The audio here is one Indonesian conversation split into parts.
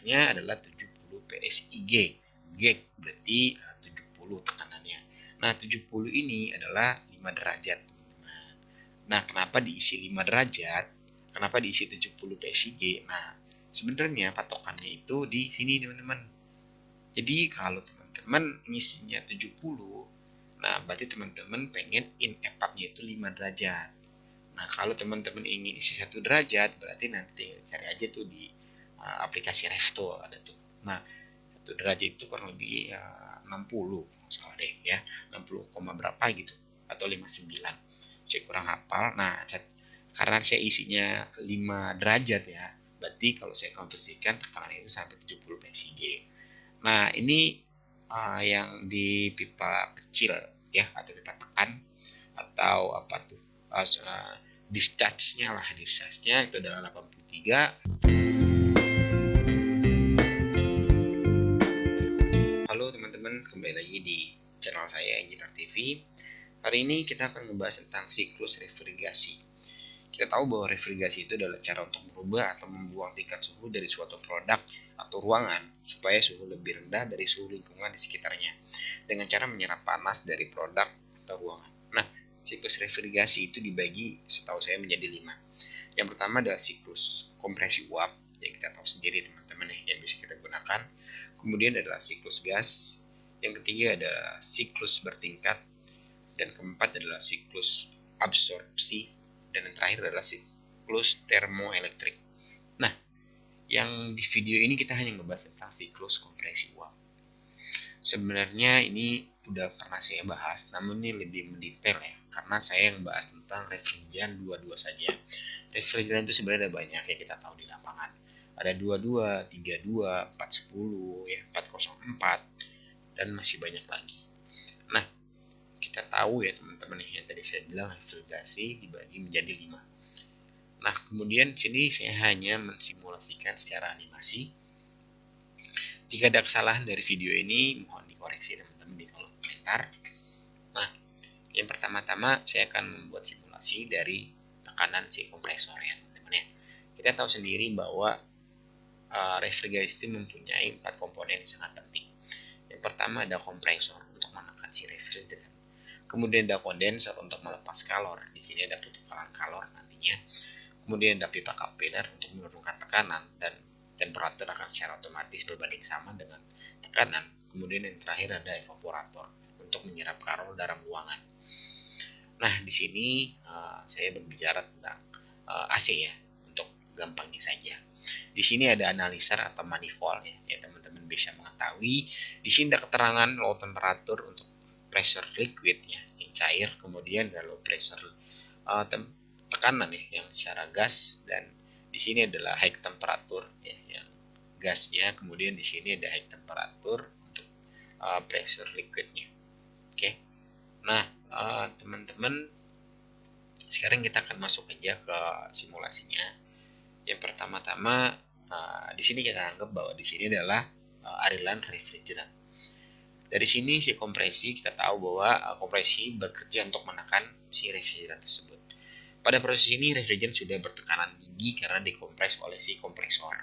rendah-rendahnya adalah 70 PSIG. G berarti 70 tekanannya. Nah, 70 ini adalah 5 derajat. Nah, kenapa diisi 5 derajat? Kenapa diisi 70 PSIG? Nah, sebenarnya patokannya itu di sini, teman-teman. Jadi, kalau teman-teman ngisinya 70, nah berarti teman-teman pengen in EPUB-nya itu 5 derajat. Nah, kalau teman-teman ingin isi 1 derajat, berarti nanti cari aja tuh di aplikasi Refto ada tuh. Nah, 1 derajat itu kurang lebih 60, salah deh ya, 60, berapa gitu, atau 59. Saya kurang hafal. Nah, karena saya isinya 5 derajat ya, berarti kalau saya konversikan tekanan itu sampai 70 PSIG. Nah, ini yang di pipa kecil ya, atau pipa tekan, atau apa tuh, discharge-nya itu adalah 83. Halo teman-teman, kembali lagi di channel saya Engineer TV. Hari ini kita akan membahas tentang siklus refrigerasi. Kita tahu bahwa refrigerasi itu adalah cara untuk merubah atau membuang tingkat suhu dari suatu produk atau ruangan supaya suhu lebih rendah dari suhu lingkungan di sekitarnya dengan cara menyerap panas dari produk atau ruangan. Nah, siklus refrigerasi itu dibagi setahu saya menjadi 5. Yang pertama adalah siklus kompresi uap, yang kita tahu sendiri teman-teman yang bisa kita gunakan. Kemudian adalah siklus gas. Yang ketiga adalah siklus bertingkat. Dan keempat adalah siklus absorpsi. Dan yang terakhir adalah siklus termoelektrik. Nah, yang di video ini kita hanya membahas tentang siklus kompresi uap. Sebenarnya ini udah pernah saya bahas, namun ini lebih mendetail ya, karena saya yang bahas tentang refrigeran 22 saja. Refrigeran itu sebenarnya ada banyak yang kita tahu di lapangan. Ada 22, 32, 410, ya, 404, dan masih banyak lagi. Nah, kita tahu ya teman-teman yang tadi saya bilang refrigerasi dibagi menjadi 5. Nah, kemudian sini saya hanya mensimulasikan secara animasi. Jika ada kesalahan dari video ini, mohon dikoreksi teman-teman di kolom komentar. Nah, yang pertama-tama saya akan membuat simulasi dari tekanan si kompresor ya teman-teman ya. Kita tahu sendiri bahwa refrigerasi itu mempunyai 4 komponen yang sangat penting. Yang pertama ada kompresor untuk menekan si refrigeran. Kemudian ada kondensor untuk melepas kalor. Di sini ada pertukaran kalor nantinya. Kemudian ada pipa kapiler untuk menurunkan tekanan dan temperatur akan secara otomatis berbanding sama dengan tekanan. Kemudian yang terakhir ada evaporator untuk menyerap kalor dalam ruangan. Nah, di sini saya berbicara tentang AC ya, untuk gampangnya saja. Di sini ada analiser atau manifold ya teman-teman bisa mengetahui. Di sini ada keterangan low temperatur untuk pressure liquid ya, yang cair, kemudian ada low pressure tekanan ya, yang secara gas, dan di sini adalah high temperatur ya, yang gasnya, kemudian di sini ada high temperatur untuk pressure liquidnya. Oke. Nah, teman-teman, sekarang kita akan masuk aja ke simulasinya. Yang pertama-tama, di sini kita anggap bahwa di sini adalah aliran refrigeran. Dari sini si kompresi, kita tahu bahwa kompresi bekerja untuk menekan si refrigeran tersebut. Pada proses ini refrigeran sudah bertekanan tinggi karena dikompres oleh si kompresor.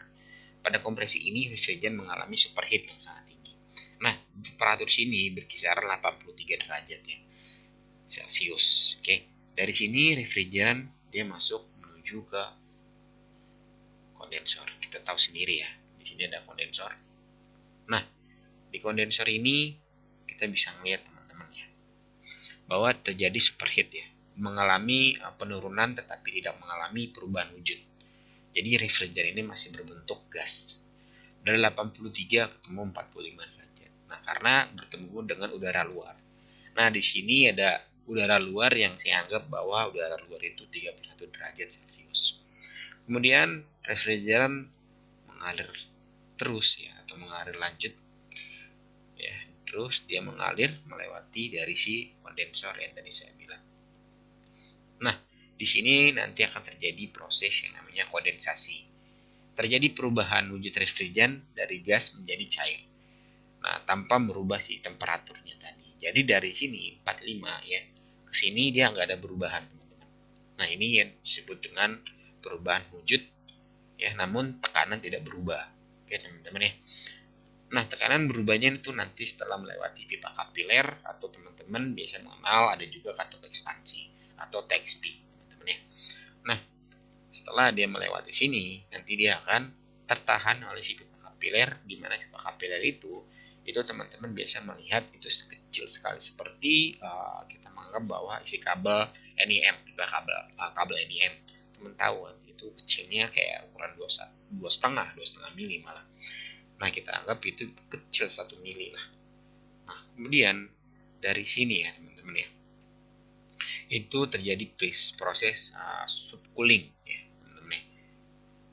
Pada kompresi ini refrigeran mengalami superheat yang sangat tinggi. Nah, temperatur sini berkisar 83 derajat ya, Celcius. Oke. Dari sini refrigeran dia masuk menuju ke kondensor. Kita tahu sendiri ya, di sini ada kondensor. Nah, di kondensor ini kita bisa melihat teman-teman ya, bahwa terjadi superheat ya, mengalami penurunan tetapi tidak mengalami perubahan wujud. Jadi refrigeran ini masih berbentuk gas. Dari 83 ketemu 45 derajat. Nah, karena bertemu dengan udara luar. Nah, di sini ada udara luar yang saya anggap bahwa udara luar itu 31 derajat Celcius. Kemudian refrigeran mengalir terus ya, atau mengalir lanjut ya, terus dia mengalir melewati dari si kondensor yang tadi saya bilang. Nah, di sini nanti akan terjadi proses yang namanya kondensasi. Terjadi perubahan wujud refrigeran dari gas menjadi cair. Nah, tanpa merubah si temperaturnya tadi. Jadi dari sini 45 ya, ke sini dia nggak ada perubahan teman-teman. Nah, ini yang disebut dengan perubahan wujud ya, namun tekanan tidak berubah. Oke teman-teman ya. Nah, tekanan berubahnya itu nanti setelah melewati pipa kapiler atau teman-teman biasa mengenal ada juga katup ekspansi atau TXP, teman-teman ya. Nah, setelah dia melewati sini, nanti dia akan tertahan oleh si pipa kapiler, di mana pipa kapiler itu teman-teman biasa melihat itu kecil sekali seperti kita menganggap bahwa isi kabel NIM, pipa kabel NIM. Teman tahu kan, itu kecilnya kayak ukuran 2,5 mili malah. Nah, kita anggap itu kecil 1 mili lah. Nah, kemudian dari sini ya teman-teman ya, itu terjadi proses subcooling ya teman-teman ya,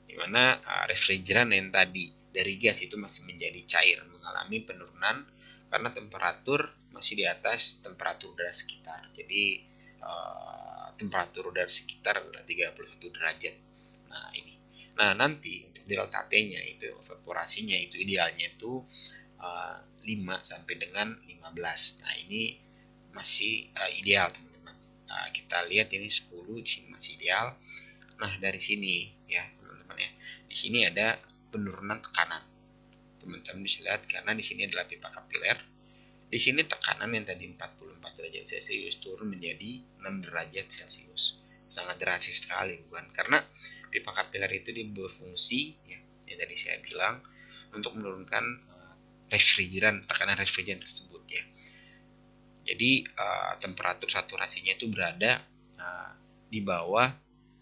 dimana refrigeran yang tadi dari gas itu masih menjadi cair, mengalami penurunan karena temperatur masih di atas temperatur udara sekitar. Jadi temperatur udara sekitar adalah 31 derajat. Nah, ini. Nah, nanti untuk delta T-nya itu evaporasinya itu idealnya itu 5 sampai dengan 15. Nah, ini masih ideal, teman-teman. Nah, kita lihat ini 10 di sini masih ideal. Nah, dari sini ya, teman-teman ya. Di sini ada penurunan tekanan. Teman-teman bisa lihat karena di sini adalah pipa kapiler. Di sini tekanan yang tadi 44 derajat Celcius turun menjadi 6 derajat Celcius. Sangat drastis sekali, bukan? Karena pipa kapiler itu berfungsi ya, yang tadi saya bilang untuk menurunkan tekanan refrigeran tersebut ya. Jadi temperatur saturasinya itu berada di bawah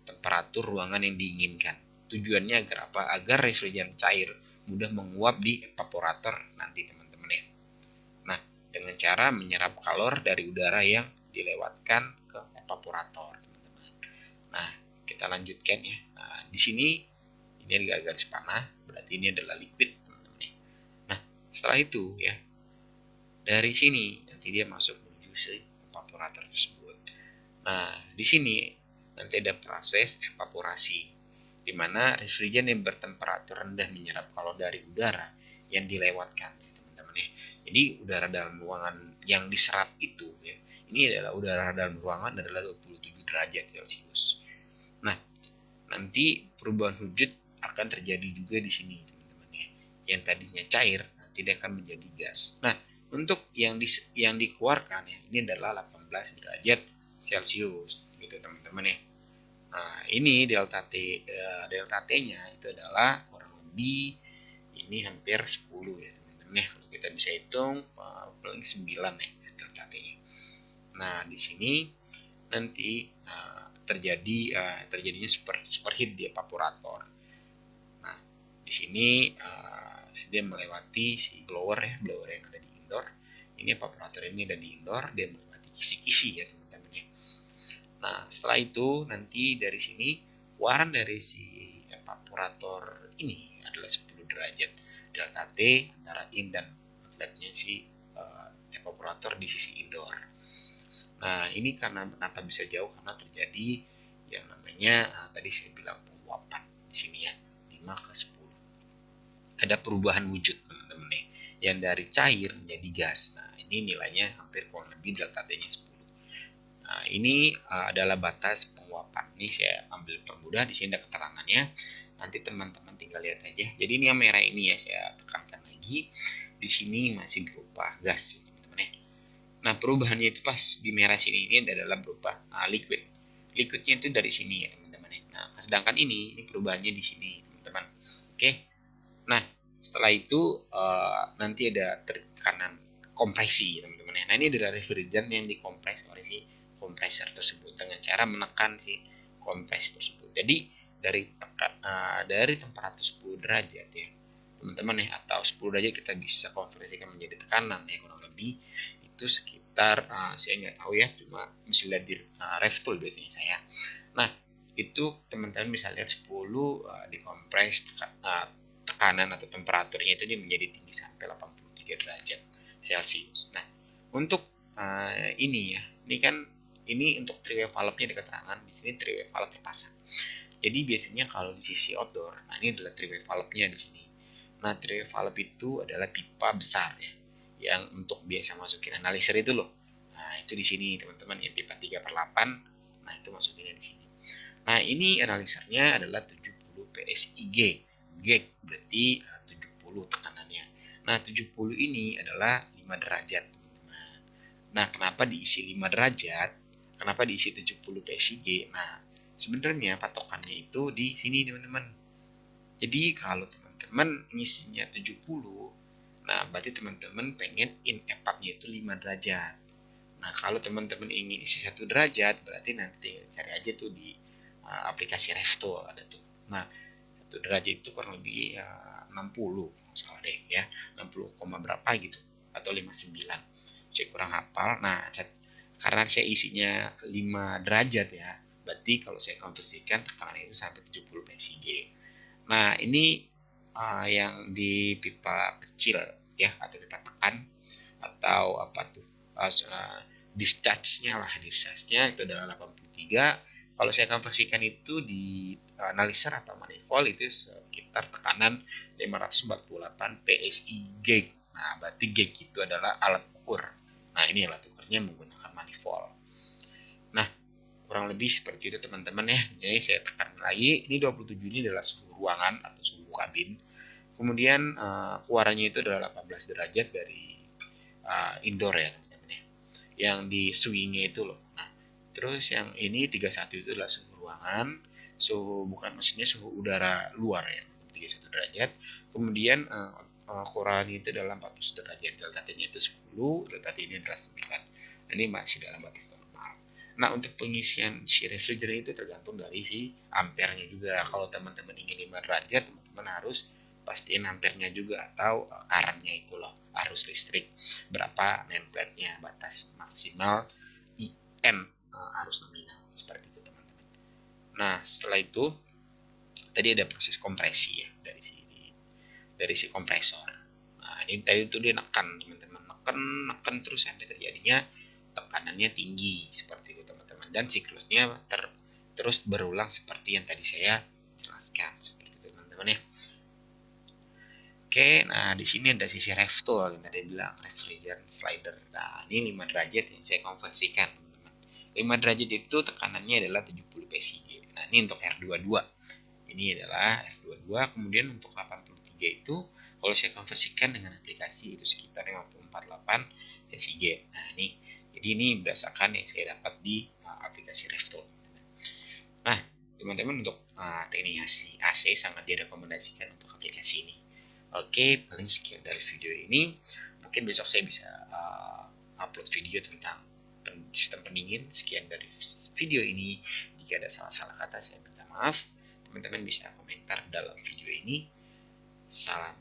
temperatur ruangan yang diinginkan. Tujuannya agar apa? Agar refrigeran cair mudah menguap di evaporator nanti, teman-teman ya. Nah, dengan cara menyerap kalor dari udara yang dilewatkan ke evaporator, teman-teman. Nah, kita lanjutkan ya. Nah, di sini ini ada garis panah, berarti ini adalah liquid, teman-teman ya. Nah, setelah itu ya, dari sini nanti dia masuk menuju si evaporator tersebut. Nah, di sini nanti ada proses evaporasi, di mana refrigeran yang bertemperatur rendah menyerap kalor dari udara yang dilewatkan, ya, teman-teman ya. Jadi udara dalam ruangan yang diserap itu ya, ini adalah udara dalam ruangan adalah 27 derajat Celcius. Nah, nanti perubahan wujud akan terjadi juga di sini, teman-teman ya. Yang tadinya cair nanti dia akan menjadi gas. Nah, untuk yang dikeluarkan ya, ini adalah 18 derajat Celcius gitu, teman-teman ya. Nah, ini delta T-nya itu adalah kurang lebih ini hampir 10 ya, teman-teman ya. Kalau kita bisa hitung paling 9 ya delta T-nya. Nah, di sini nanti terjadinya superheat di evaporator. Nah, di sini dia melewati si blower yang ada di indoor. Ini evaporator ini ada di indoor, dia melewati kisi-kisi ya teman-teman ya. Nah, setelah itu nanti dari sini keluaran dari si evaporator ini adalah 10 derajat delta T antara in dan outletnya si evaporator di sisi indoor. Nah, ini karena kenapa bisa jauh, karena terjadi yang namanya tadi saya bilang penguapan di sini ya, 5 ke 10. Ada perubahan wujud, teman-teman nih, yang dari cair menjadi gas. Nah, ini nilainya hampir kurang lebih delta T-nya 10. Nah, ini adalah batas penguapan. Ini saya ambil permudah, di sini ada keterangannya. Nanti teman-teman tinggal lihat aja. Jadi ini yang merah ini ya, saya tekankan lagi. Di sini masih berupa gas, teman-teman ya. Nah, perubahannya itu pas di merah sini ini adalah berupa liquid. Liquidnya itu dari sini ya, teman-teman ya. Nah, sedangkan ini perubahannya di sini, teman-teman. Oke. Nah, setelah itu nanti ada tekanan kompresi, teman-teman ya. Nah, ini adalah refrigeran yang dikompres oleh si kompresor tersebut dengan cara menekan si kompres tersebut. Jadi dari temperatur 10 derajat ya, teman-teman ya, atau 10 derajat kita bisa konversikan menjadi tekanan ya, kurang lebih itu sekitar saya nggak tahu ya, cuma bisa lihat di ref tool biasanya saya. Nah, itu teman-teman bisa lihat 10 dikompres tekanan atau temperaturnya itu dia menjadi tinggi sampai 83 derajat Celcius. Nah, untuk ini ya, ini kan ini untuk three-way valve-nya di keterangan, di sini three-way valve terpasang. Jadi biasanya kalau di sisi outdoor, nah ini adalah three-way valve-nya di sini. Nah, three-way valve itu adalah pipa besar ya, yang untuk biasa masukin analiser itu loh. Nah, itu di sini teman-teman ya, pipa 3/8. Nah, itu masukinnya di sini. Nah, ini analisernya adalah 70 PSI G. G berarti 70 tekanannya. Nah, 70 ini adalah 5 derajat, teman-teman. Nah, kenapa diisi 5 derajat? Kenapa diisi 70 PSIG? Nah, sebenarnya patokannya itu di sini, teman-teman. Jadi, kalau teman-teman ngisinya 70, nah, berarti teman-teman pengen in EPUB-nya itu 5 derajat. Nah, kalau teman-teman ingin isi 1 derajat, berarti nanti cari aja tuh di aplikasi Reftool ada tuh. Nah, 1 derajat itu kurang lebih 60, salah deh ya, 60, berapa gitu, atau 59. Saya kurang hafal. Nah, karena saya isinya 5 derajat ya, berarti kalau saya konversikan tekanan itu sampai 70 PSIG. Nah, ini yang di pipa kecil ya, atau pipa tekan, atau apa tuh, discharge-nya itu adalah 83. Kalau saya konversikan itu di analyzer atau manifold itu sekitar tekanan 548 PSI gauge. Nah, berarti gauge itu adalah alat ukur. Nah, ini alat ukurnya menggunakan manifold. Nah, kurang lebih seperti itu teman-teman ya. Jadi saya tekan lagi, ini 27 ini adalah suhu ruangan atau suhu kabin. Kemudian keluarannya itu adalah 18 derajat dari indoor ya teman-teman ya. Yang di swingnya itu loh. Nah, terus yang ini 31 itu adalah suhu ruangan, suhu bukan maksudnya suhu udara luar ya, 31 derajat. Kemudian keluarannya itu adalah 40 derajat, delta T-nya itu 10, delta T ini adalah 9. Ini masih dalam batas normal. Nah, untuk pengisian si refrigerant itu tergantung dari si ampernya juga. Kalau teman-teman ingin 5 derajat, teman-teman harus pastiin ampernya juga atau currentnya itu loh, arus listrik berapa nameplate-nya, batas maksimal IN arus nominal, seperti itu teman-teman. Nah, setelah itu tadi ada proses kompresi ya dari si kompresor. Nah, ini tadi itu dia neken teman-teman, neken terus sampai terjadinya tekanannya tinggi seperti itu teman-teman, dan siklusnya terus berulang seperti yang tadi saya jelaskan, seperti itu teman-teman ya. Oke, nah di sini ada sisi Reftool yang tadi bilang refrigerant slider. Nah, ini 5 derajat yang saya konversikan, teman-teman. 5 derajat itu tekanannya adalah 70 PSIG. Nah, ini untuk R22. Ini adalah R22, kemudian untuk 83 itu kalau saya konversikan dengan aplikasi itu sekitar 548 PSIG. Nah, jadi ini berdasarkan yang saya dapat di aplikasi Reftool. Nah, teman-teman, untuk teknik AC sangat direkomendasikan untuk aplikasi ini. Oke, paling sekian dari video ini. Mungkin besok saya bisa upload video tentang sistem pendingin. Sekian dari video ini. Jika ada salah-salah kata, saya minta maaf. Teman-teman bisa komentar dalam video ini. Salam